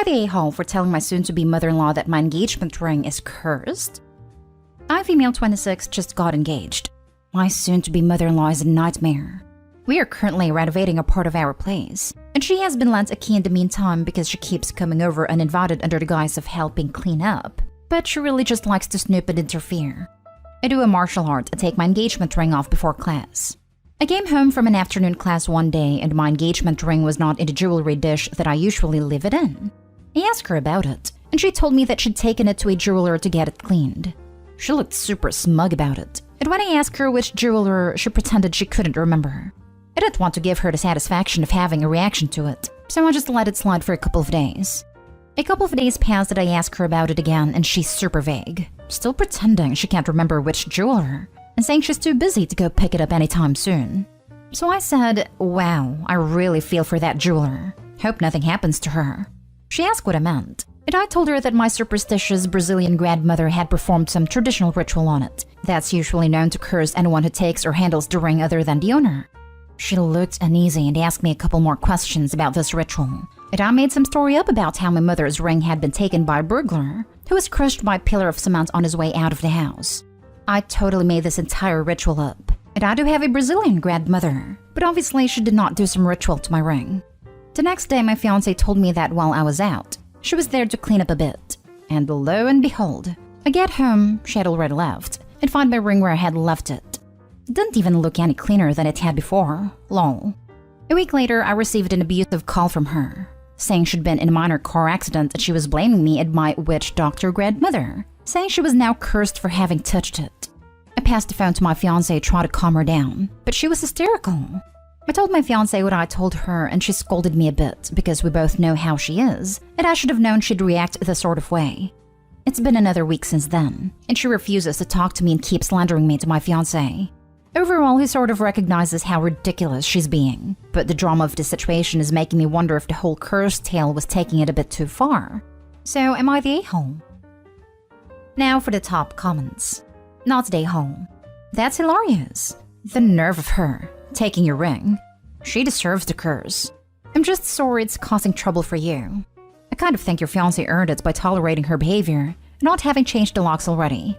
the a-hole for telling my soon-to-be mother-in-law that my engagement ring is cursed? I, female 26, just got engaged. My soon-to-be mother-in-law is a nightmare. We are currently renovating a part of our place, and she has been lent a key in the meantime because she keeps coming over uninvited under the guise of helping clean up. But she really just likes to snoop and interfere. I do a martial art and take my engagement ring off before class. I came home from an afternoon class one day and my engagement ring was not in the jewelry dish that I usually leave it in. I asked her about it, and she told me that she'd taken it to a jeweler to get it cleaned. She looked super smug about it, and when I asked her which jeweler, she pretended she couldn't remember. I didn't want to give her the satisfaction of having a reaction to it, so I just let it slide for a couple of days. A couple of days passed and I asked her about it again, and she's super vague, still pretending she can't remember which jeweler, and saying she's too busy to go pick it up anytime soon. So I said, wow, I really feel for that jeweler. Hope nothing happens to her. She asked what I meant, and I told her that my superstitious Brazilian grandmother had performed some traditional ritual on it that's usually known to curse anyone who takes or handles the ring other than the owner. She looked uneasy and asked me a couple more questions about this ritual, and I made some story up about how my mother's ring had been taken by a burglar who was crushed by a pillar of cement on his way out of the house. I totally made this entire ritual up, and I do have a Brazilian grandmother, but obviously she did not do some ritual to my ring. The next day my fiancé told me that while I was out, she was there to clean up a bit, and lo and behold, I get home, she had already left, and find my ring where I had left it. It didn't even look any cleaner than it had before, lol. A week later, I received an abusive call from her, saying she'd been in a minor car accident and she was blaming me and my witch doctor grandmother, saying she was now cursed for having touched it. I passed the phone to my fiancé, tried to calm her down, but she was hysterical. I told my fiancé what I told her and she scolded me a bit because we both know how she is, and I should have known she'd react this sort of way. It's been another week since then, and she refuses to talk to me and keeps slandering me to my fiancé. Overall, he sort of recognizes how ridiculous she's being, but the drama of the situation is making me wonder if the whole curse tale was taking it a bit too far. So, am I the a-hole? Now for the top comments. Not the a-hole. That's hilarious. The nerve of her, taking your ring. She deserves the curse. I'm just sorry it's causing trouble for you. I kind of think your fiancé earned it by tolerating her behavior and not having changed the locks already.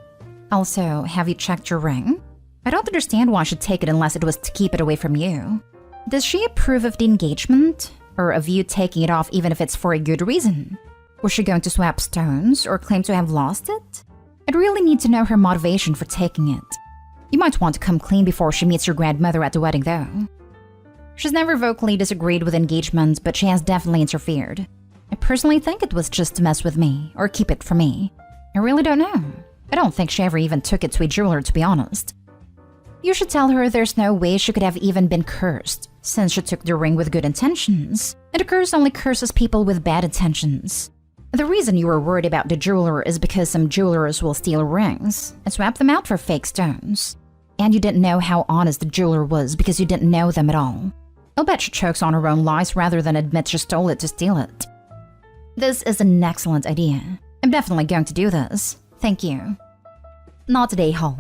Also, have you checked your ring? I don't understand why I should take it unless it was to keep it away from you. Does she approve of the engagement? Or of you taking it off even if it's for a good reason? Was she going to swap stones or claim to have lost it? I'd really need to know her motivation for taking it. You might want to come clean before she meets your grandmother at the wedding though. She's never vocally disagreed with engagement, but she has definitely interfered. I personally think it was just to mess with me, or keep it from me. I really don't know. I don't think she ever even took it to a jeweler, to be honest. You should tell her there's no way she could have even been cursed, since she took the ring with good intentions, and a curse only curses people with bad intentions. The reason you were worried about the jeweler is because some jewelers will steal rings and swap them out for fake stones. And you didn't know how honest the jeweler was because you didn't know them at all. I'll bet she chokes on her own lies rather than admit she stole it to steal it. This is an excellent idea. I'm definitely going to do this. Thank you. Not today, Hall.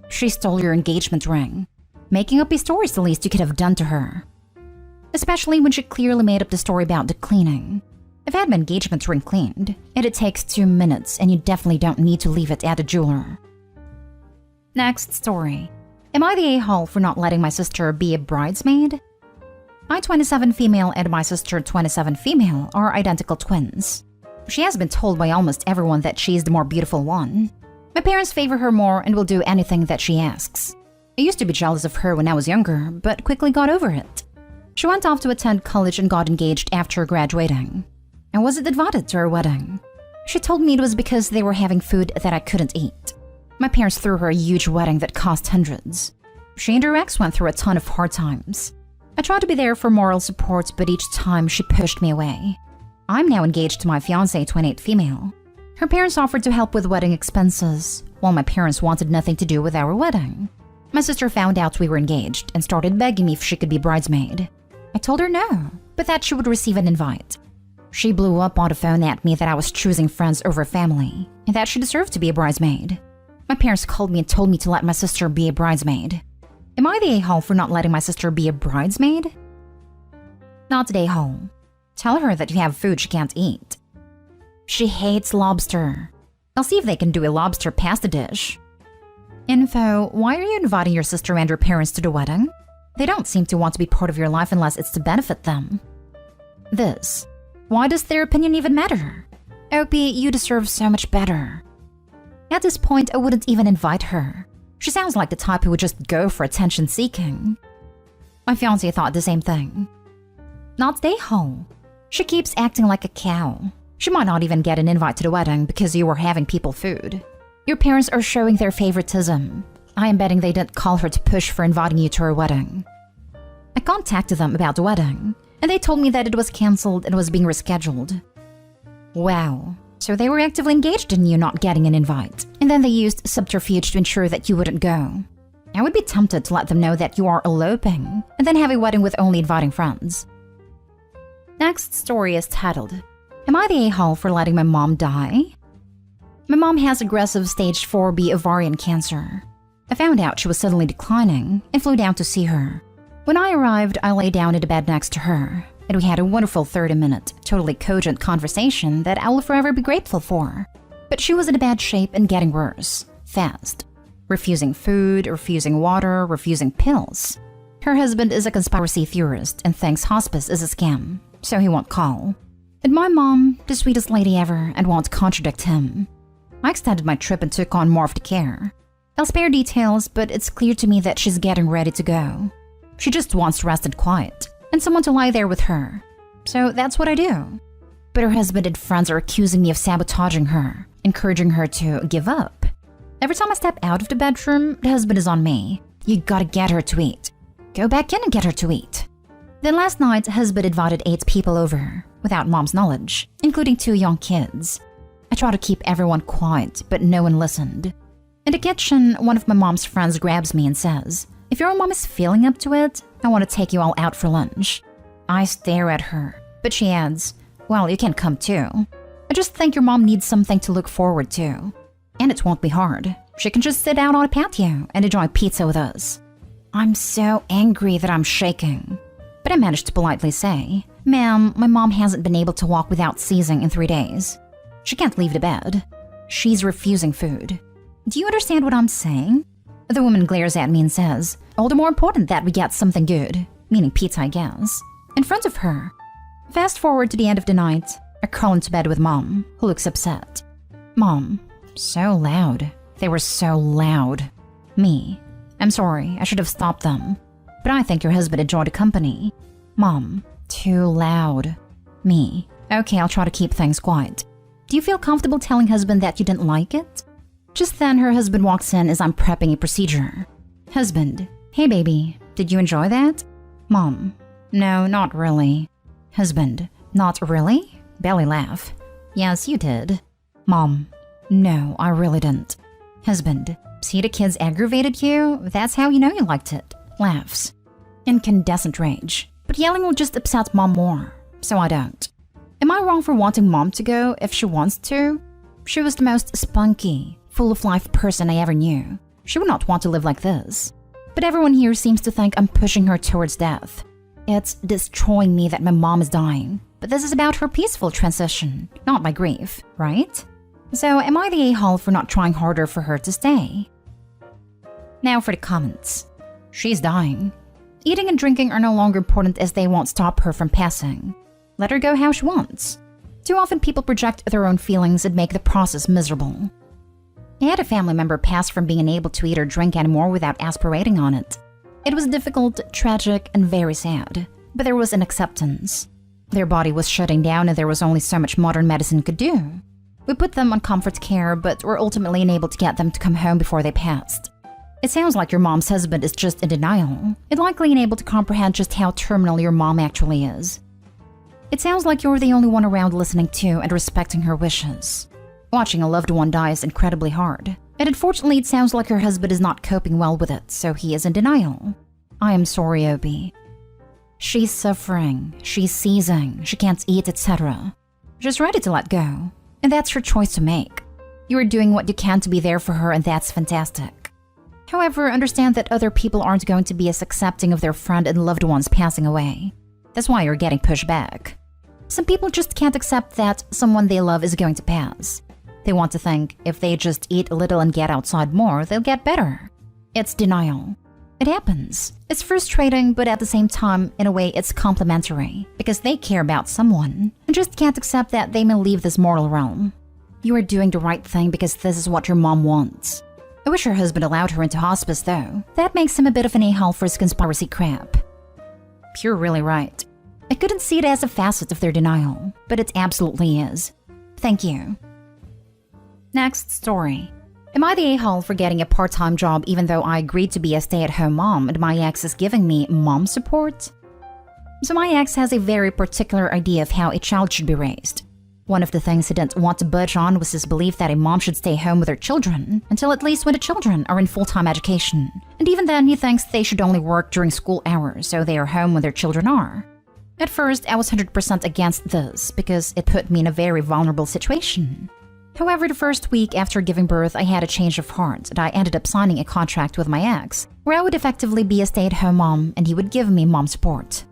She stole your engagement ring. Making up a story is the least you could have done to her. Especially when she clearly made up the story about the cleaning. I've had my engagement ring cleaned, and it takes 2 minutes, and you definitely don't need to leave it at a jeweler. Next story. Am I the a-hole for not letting my sister be a bridesmaid? I, 27 female, and my sister, 27 female, are identical twins. She has been told by almost everyone that she's the more beautiful one. My parents favor her more and will do anything that she asks. I used to be jealous of her when I was younger, but quickly got over it. She went off to attend college and got engaged after graduating. I wasn't invited to her wedding. She told me it was because they were having food that I couldn't eat. My parents threw her a huge wedding that cost hundreds. She and her ex went through a ton of hard times. I tried to be there for moral support, but each time she pushed me away. I'm now engaged to my fiancé, 28 female. Her parents offered to help with wedding expenses, while my parents wanted nothing to do with our wedding. My sister found out we were engaged and started begging me if she could be bridesmaid. I told her no, but that she would receive an invite. She blew up on the phone at me that I was choosing friends over family, and that she deserved to be a bridesmaid. My parents called me and told me to let my sister be a bridesmaid. Am I the a-hole for not letting my sister be a bridesmaid? Not the a-hole. Tell her that you have food she can't eat. She hates lobster. I'll see if they can do a lobster pasta dish. Info, why are you inviting your sister and your parents to the wedding? They don't seem to want to be part of your life unless it's to benefit them. This, why does their opinion even matter? Opie, you deserve so much better. At this point, I wouldn't even invite her. She sounds like the type who would just go for attention seeking. My fiancé thought the same thing. Not the whole. She keeps acting like a cow. She might not even get an invite to the wedding because you were having people food. Your parents are showing their favoritism. I am betting they didn't call her to push for inviting you to her wedding. I contacted them about the wedding, and they told me that it was cancelled and was being rescheduled. Wow. So they were actively engaged in you not getting an invite, and then they used subterfuge to ensure that you wouldn't go. I would be tempted to let them know that you are eloping, and then have a wedding with only inviting friends. Next story is titled, Am I the a-hole for letting my mom die? My mom has aggressive stage 4B ovarian cancer. I found out she was suddenly declining and flew down to see her. When I arrived, I lay down in the bed next to her, and we had a wonderful 30-minute, totally cogent conversation that I will forever be grateful for. But she was in a bad shape and getting worse, fast. Refusing food, refusing water, refusing pills. Her husband is a conspiracy theorist and thinks hospice is a scam, so he won't call. And my mom, the sweetest lady ever, and won't contradict him. I extended my trip and took on more of the care. I'll spare details, but it's clear to me that she's getting ready to go. She just wants rest and quiet, and someone to lie there with her. So that's what I do. But her husband and friends are accusing me of sabotaging her, encouraging her to give up. Every time I step out of the bedroom, the husband is on me. You gotta get her to eat. Go back in and get her to eat. Then last night, husband invited 8 people over, without mom's knowledge, including 2 young kids. I tried to keep everyone quiet, but no one listened. In the kitchen, one of my mom's friends grabs me and says, If your mom is feeling up to it, I want to take you all out for lunch. I stare at her, but she adds, Well, you can come too. I just think your mom needs something to look forward to. And it won't be hard. She can just sit out on a patio and enjoy pizza with us. I'm so angry that I'm shaking. But I managed to politely say, Ma'am, my mom hasn't been able to walk without seizing in 3 days. She can't leave the bed. She's refusing food. Do you understand what I'm saying? The woman glares at me and says, All the more important that we get something good, meaning pizza, I guess, in front of her. Fast forward to the end of the night, I crawl into bed with Mom, who looks upset. Mom, so loud. They were so loud. Me, I'm sorry, I should have stopped them. But I think your husband enjoyed the company. Mom, too loud. Me, okay, I'll try to keep things quiet. Do you feel comfortable telling husband that you didn't like it? Just then, her husband walks in as I'm prepping a procedure. Husband, hey baby, did you enjoy that? Mom, no, not really. Husband, not really? Belly laugh. Yes, you did. Mom, no, I really didn't. Husband, see the kids aggravated you? That's how you know you liked it. Laughs. Incandescent rage. But yelling will just upset Mom more, so I don't. Am I wrong for wanting Mom to go if she wants to? She was the most spunky, full of life person I ever knew. She would not want to live like this. But everyone here seems to think I'm pushing her towards death. It's destroying me that my mom is dying. But this is about her peaceful transition, not my grief, right? So am I the a-hole for not trying harder for her to stay? Now for the comments. She's dying. Eating and drinking are no longer important as they won't stop her from passing. Let her go how she wants. Too often people project their own feelings and make the process miserable. I had a family member pass from being unable to eat or drink anymore without aspirating on it. It was difficult, tragic, and very sad, but there was an acceptance. Their body was shutting down and there was only so much modern medicine could do. We put them on comfort care, but were ultimately unable to get them to come home before they passed. It sounds like your mom's husband is just in denial, and likely unable to comprehend just how terminal your mom actually is. It sounds like you're the only one around listening to and respecting her wishes. Watching a loved one die is incredibly hard, and unfortunately it sounds like her husband is not coping well with it, so he is in denial. I am sorry, Opie. She's suffering, she's seizing, she can't eat, etc. She's ready to let go, and that's her choice to make. You are doing what you can to be there for her, and that's fantastic. However, understand that other people aren't going to be as accepting of their friend and loved ones passing away. That's why you're getting pushed back. Some people just can't accept that someone they love is going to pass. They want to think if they just eat a little and get outside more, they'll get better. It's denial. It happens. It's frustrating, but at the same time, in a way, it's complimentary because they care about someone and just can't accept that they may leave this mortal realm. You are doing the right thing because this is what your mom wants. I wish her husband allowed her into hospice, though. That makes him a bit of an a-hole for his conspiracy crap. You're really right. I couldn't see it as a facet of their denial, but it absolutely is. Thank you. Next story. Am I the a-hole for getting a part-time job even though I agreed to be a stay-at-home mom and my ex is giving me mom support? So my ex has a very particular idea of how a child should be raised. One of the things he didn't want to budge on was his belief that a mom should stay home with her children until at least when the children are in full-time education. And even then, he thinks they should only work during school hours so they are home when their children are. At first, I was 100% against this because it put me in a very vulnerable situation. However, the first week after giving birth, I had a change of heart and I ended up signing a contract with my ex where I would effectively be a stay-at-home mom and he would give me mom support.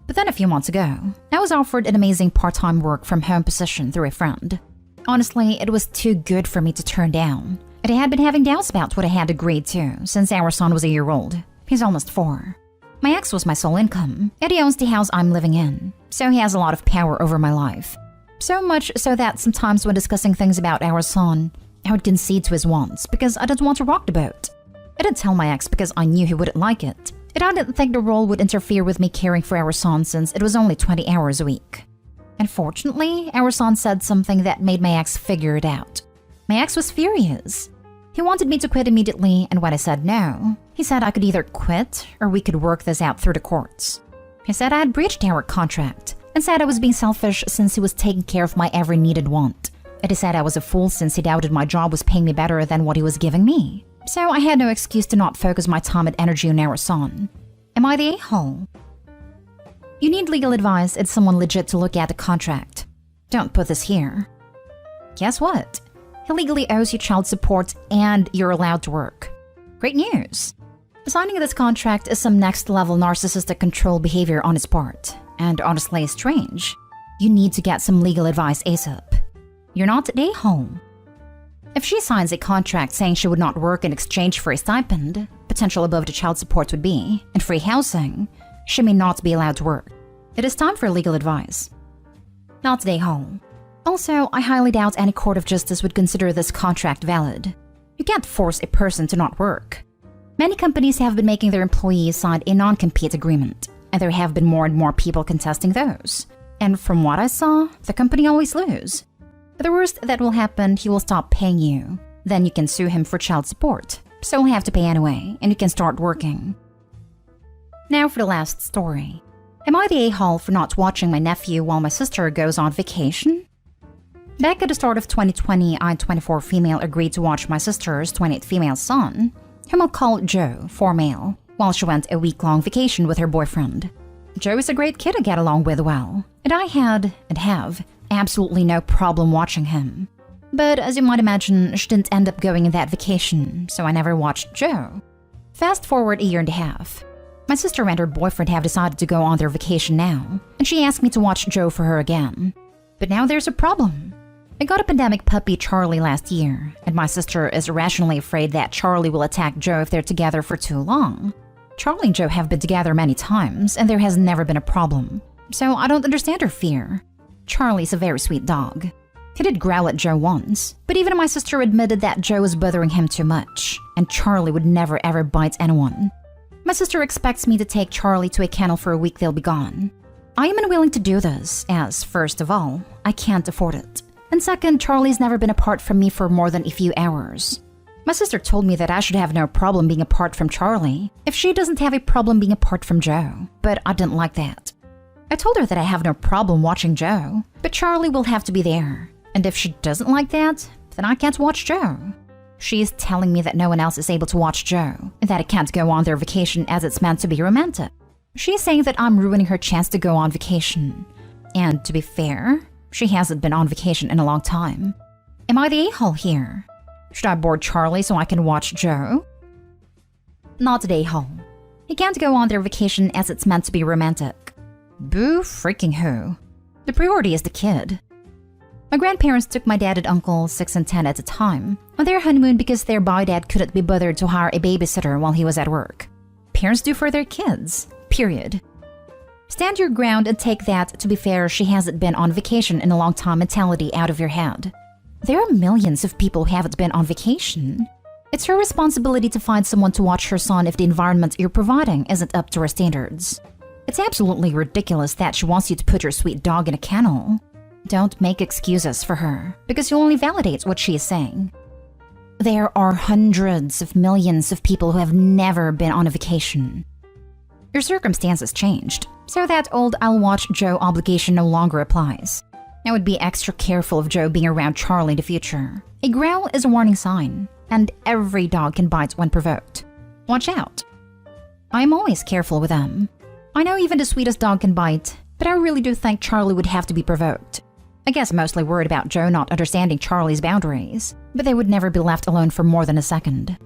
But then a few months ago, I was offered an amazing part-time work-from-home position through a friend. Honestly, it was too good for me to turn down. And I had been having doubts about what I had agreed to since our son was a year old. He's almost 4. My ex was my sole income, and he owns the house I'm living in, so he has a lot of power over my life. So much so that sometimes when discussing things about our son, I would concede to his wants because I didn't want to rock the boat. I didn't tell my ex because I knew he wouldn't like it, and I didn't think the role would interfere with me caring for our son since it was only 20 hours a week. Unfortunately, our son said something that made my ex figure it out. My ex was furious. He wanted me to quit immediately, and when I said no, he said I could either quit or we could work this out through the courts. He said I had breached our contract and said I was being selfish since he was taking care of my every needed want. And he said I was a fool since he doubted my job was paying me better than what he was giving me. So I had no excuse to not focus my time and energy on our son. Am I the a-hole? You need legal advice and someone legit to look at the contract. Don't put this here. Guess what? He legally owes you child support and you're allowed to work. Great news! Signing this contract is some next-level narcissistic control behavior on his part, and honestly strange. You need to get some legal advice ASAP. You're not the a-hole. If she signs a contract saying she would not work in exchange for a stipend, potential above the child support would be, and free housing, she may not be allowed to work. It is time for legal advice. Not the a-hole. Also, I highly doubt any court of justice would consider this contract valid. You can't force a person to not work. Many companies have been making their employees sign a non-compete agreement, and there have been more and more people contesting those. And from what I saw, the company always lose. The worst that will happen, he will stop paying you. Then you can sue him for child support, so he'll have to pay anyway, and you can start working. Now for the last story. Am I the a-hole for not watching my nephew while my sister goes on vacation? Back at the start of 2020, I, 24 female, agreed to watch my sister's 28 female son, whom I'll call Joe, 4 male, while she went a week-long vacation with her boyfriend. Joe is a great kid to get along with well, and I had, and have, absolutely no problem watching him. But as you might imagine, she didn't end up going on that vacation, so I never watched Joe. Fast forward a year and a half. My sister and her boyfriend have decided to go on their vacation now, and she asked me to watch Joe for her again. But now there's a problem. I got a pandemic puppy Charlie last year, and my sister is irrationally afraid that Charlie will attack Joe if they're together for too long. Charlie and Joe have been together many times, and there has never been a problem, so I don't understand her fear. Charlie's a very sweet dog. He did growl at Joe once, but even my sister admitted that Joe was bothering him too much, and Charlie would never ever bite anyone. My sister expects me to take Charlie to a kennel for a week they'll be gone. I am unwilling to do this, as, first of all, I can't afford it. And second, Charlie's never been apart from me for more than a few hours. My sister told me that I should have no problem being apart from Charlie if she doesn't have a problem being apart from Joe, but I didn't like that. I told her that I have no problem watching Joe, but Charlie will have to be there. And if she doesn't like that, then I can't watch Joe. She is telling me that no one else is able to watch Joe, and that I can't go on their vacation as it's meant to be romantic. She is saying that I'm ruining her chance to go on vacation. And to be fair, she hasn't been on vacation in a long time. Am I the a-hole here? Should I board Charlie so I can watch Joe? Not the a-hole. He can't go on their vacation as it's meant to be romantic. Boo freaking who. The priority is the kid. My grandparents took my dad and uncle, 6 and 10 at the time, on their honeymoon because their boy dad couldn't be bothered to hire a babysitter while he was at work. Parents do for their kids, period. Stand your ground and take that, to be fair, she hasn't been on vacation in a long time mentality out of your head. There are millions of people who haven't been on vacation. It's her responsibility to find someone to watch her son if the environment you're providing isn't up to her standards. It's absolutely ridiculous that she wants you to put your sweet dog in a kennel. Don't make excuses for her, because you'll only validate what she is saying. There are hundreds of millions of people who have never been on a vacation. Your circumstances changed, so that old "I'll watch Joe" obligation no longer applies. I would be extra careful of Joe being around Charlie in the future. A growl is a warning sign, and every dog can bite when provoked. Watch out. I'm always careful with them. I know even the sweetest dog can bite, but I really do think Charlie would have to be provoked. I guess mostly worried about Joe not understanding Charlie's boundaries, but they would never be left alone for more than a second.